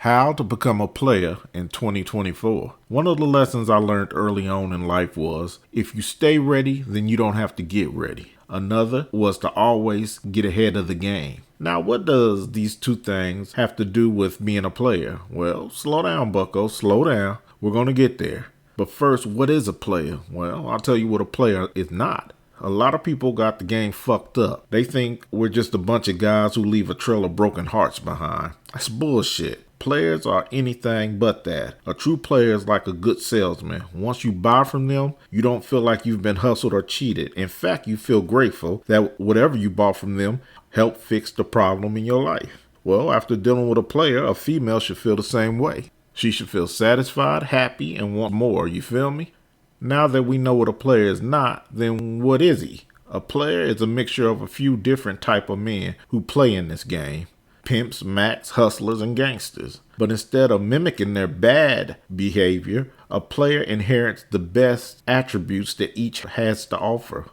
How to become a player in 2024. One of the lessons I learned early on in life was if you stay ready, then you don't have to get ready. Another was to always get ahead of the game. Now, what does these two things have to do with being a player? Well, slow down, bucko, slow down. We're going to get there. But first, what is a player? Well, I'll tell you what a player is not. A lot of people got the game fucked up. They think we're just a bunch of guys who leave a trail of broken hearts behind. That's bullshit. Players are anything but that. A true player is like a good salesman. Once you buy from them, you don't feel like you've been hustled or cheated. In fact, you feel grateful that whatever you bought from them helped fix the problem in your life. Well, after dealing with a player, a female should feel the same way. She should feel satisfied, happy, and want more. You feel me? Now that we know what a player is not, then what is he? A player is a mixture of a few different type of men who play in this game. Pimps, macs, hustlers, and gangsters. But instead of mimicking their bad behavior, a player inherits the best attributes that each has to offer.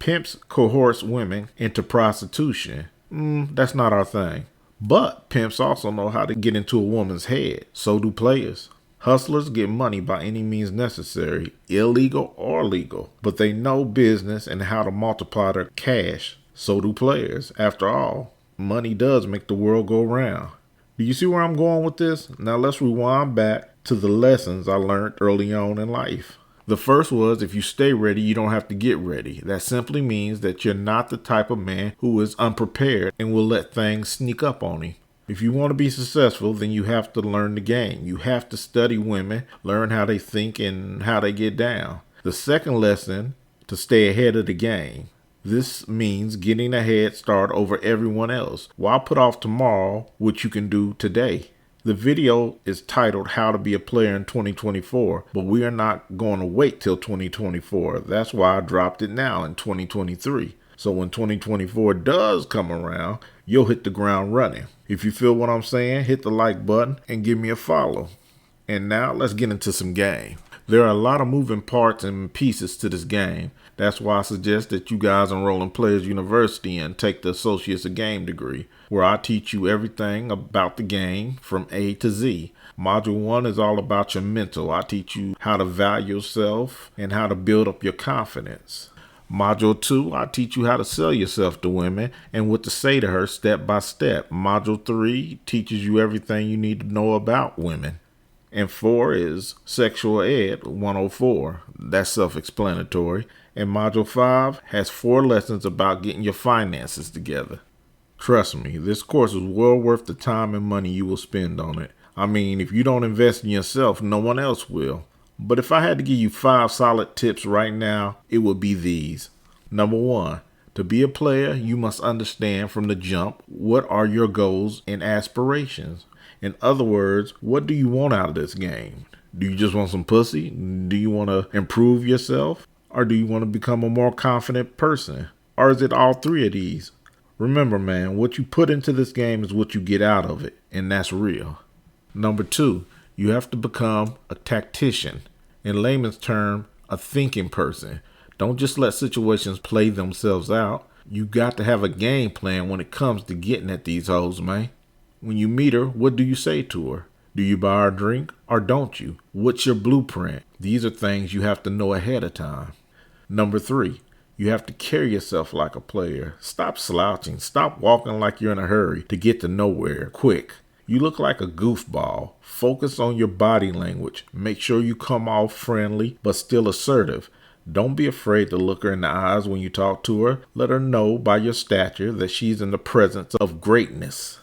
Pimps coerce women into prostitution. That's not our thing. But pimps also know how to get into a woman's head. So do players. Hustlers get money by any means necessary, illegal or legal. But they know business and how to multiply their cash. So do players. After all, money does make the world go round. Do you see where I'm going with this? Now let's rewind back to the lessons I learned early on in life. The first was if you stay ready, you don't have to get ready. That simply means that you're not the type of man who is unprepared and will let things sneak up on him. If you want to be successful, then you have to learn the game. You have to study women, learn how they think and how they get down. The second lesson, to stay ahead of the game. This means getting a head start over everyone else. Why put off tomorrow what you can do today? The video is titled How to Be a Player in 2024, but we are not going to wait till 2024. That's why I dropped it now in 2023. So when 2024 does come around, you'll hit the ground running. If you feel what I'm saying, hit the like button and give me a follow. And now let's get into some game. There are a lot of moving parts and pieces to this game. That's why I suggest that you guys enroll in Players University and take the Associates of Game degree, where I teach you everything about the game from A to Z. Module 1 is all about your mental. I teach you how to value yourself and how to build up your confidence. Module 2, I teach you how to sell yourself to women and what to say to her step by step. Module 3 teaches you everything you need to know about women. And 4 is Sexual Ed 104. That's self-explanatory. And Module 5 has 4 lessons about getting your finances together. Trust me, this course is well worth the time and money you will spend on it. I mean, if you don't invest in yourself, no one else will. But if I had to give you 5 solid tips right now, it would be these. Number 1, to be a player, you must understand from the jump what are your goals and aspirations. In other words, what do you want out of this game? Do you just want some pussy? Do you want to improve yourself? Or do you want to become a more confident person? Or is it all 3 of these? Remember, man, what you put into this game is what you get out of it, and that's real. Number 2, you have to become a tactician. In layman's term, a thinking person. Don't just let situations play themselves out. You got to have a game plan when it comes to getting at these hoes, man. When you meet her, what do you say to her? Do you buy her a drink or don't you? What's your blueprint? These are things you have to know ahead of time. Number 3, you have to carry yourself like a player. Stop slouching. Stop walking like you're in a hurry to get to nowhere quick. You look like a goofball. Focus on your body language. Make sure you come off friendly but still assertive. Don't be afraid to look her in the eyes when you talk to her. Let her know by your stature that she's in the presence of greatness.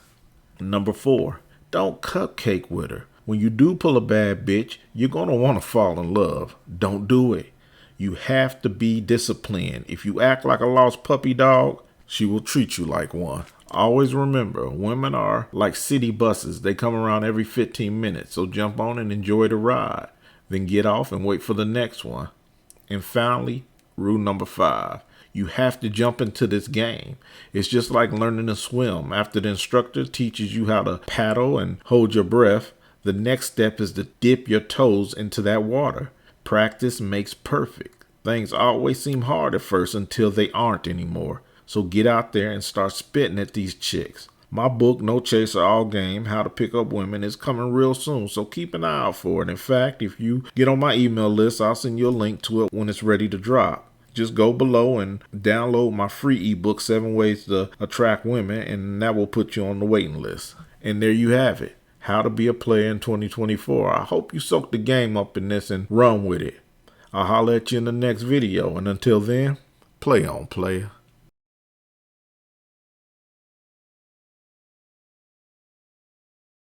Number 4, don't cupcake with her. When you do pull a bad bitch, you're going to want to fall in love. Don't do it. You have to be disciplined. If you act like a lost puppy dog, she will treat you like one. Always remember, women are like city buses. They come around every 15 minutes, so jump on and enjoy the ride. Then get off and wait for the next one. And finally, rule number 5. You have to jump into this game. It's just like learning to swim. After the instructor teaches you how to paddle and hold your breath, the next step is to dip your toes into that water. Practice makes perfect. Things always seem hard at first until they aren't anymore. So get out there and start spitting at these chicks. My book, No Chaser All Game, How to Pick Up Women, is coming real soon, so keep an eye out for it. In fact, if you get on my email list, I'll send you a link to it when it's ready to drop. Just go below and download my free ebook, 7 Ways to Attract Women, and that will put you on the waiting list. And there you have it, How to Be a Player in 2024. I hope you soak the game up in this and run with it. I'll holler at you in the next video, and until then, play on, player.